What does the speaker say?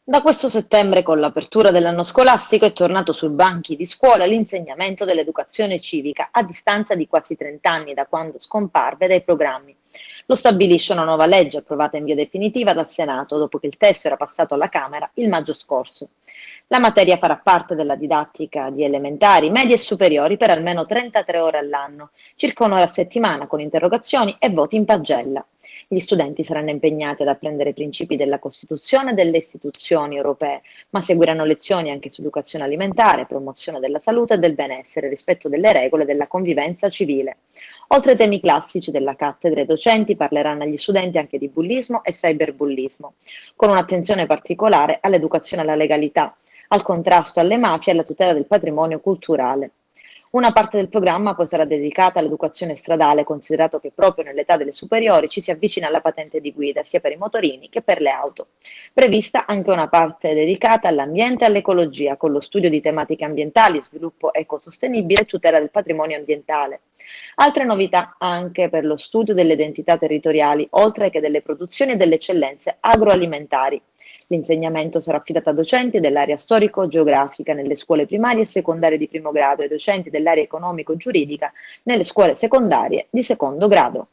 Da questo settembre, con l'apertura dell'anno scolastico, è tornato sui banchi di scuola l'insegnamento dell'educazione civica, a distanza di quasi 30 anni da quando scomparve dai programmi. Lo stabilisce una nuova legge approvata in via definitiva dal Senato, dopo che il testo era passato alla Camera il maggio scorso. La materia farà parte della didattica di elementari, medie e superiori per almeno 33 ore all'anno, circa un'ora a settimana, con interrogazioni e voti in pagella. Gli studenti saranno impegnati ad apprendere i principi della Costituzione e delle istituzioni europee, ma seguiranno lezioni anche su educazione alimentare, promozione della salute e del benessere, rispetto delle regole della convivenza civile. Oltre ai temi classici della cattedra, i docenti parleranno agli studenti anche di bullismo e cyberbullismo, con un'attenzione particolare all'educazione alla legalità, al contrasto alle mafie e alla tutela del patrimonio culturale. Una parte del programma poi sarà dedicata all'educazione stradale, considerato che proprio nell'età delle superiori ci si avvicina alla patente di guida, sia per i motorini che per le auto. Prevista anche una parte dedicata all'ambiente e all'ecologia, con lo studio di tematiche ambientali, sviluppo ecosostenibile e tutela del patrimonio ambientale. Altre novità anche per lo studio delle identità territoriali, oltre che delle produzioni e delle eccellenze agroalimentari. L'insegnamento sarà affidato a docenti dell'area storico-geografica nelle scuole primarie e secondarie di primo grado e docenti dell'area economico-giuridica nelle scuole secondarie di secondo grado.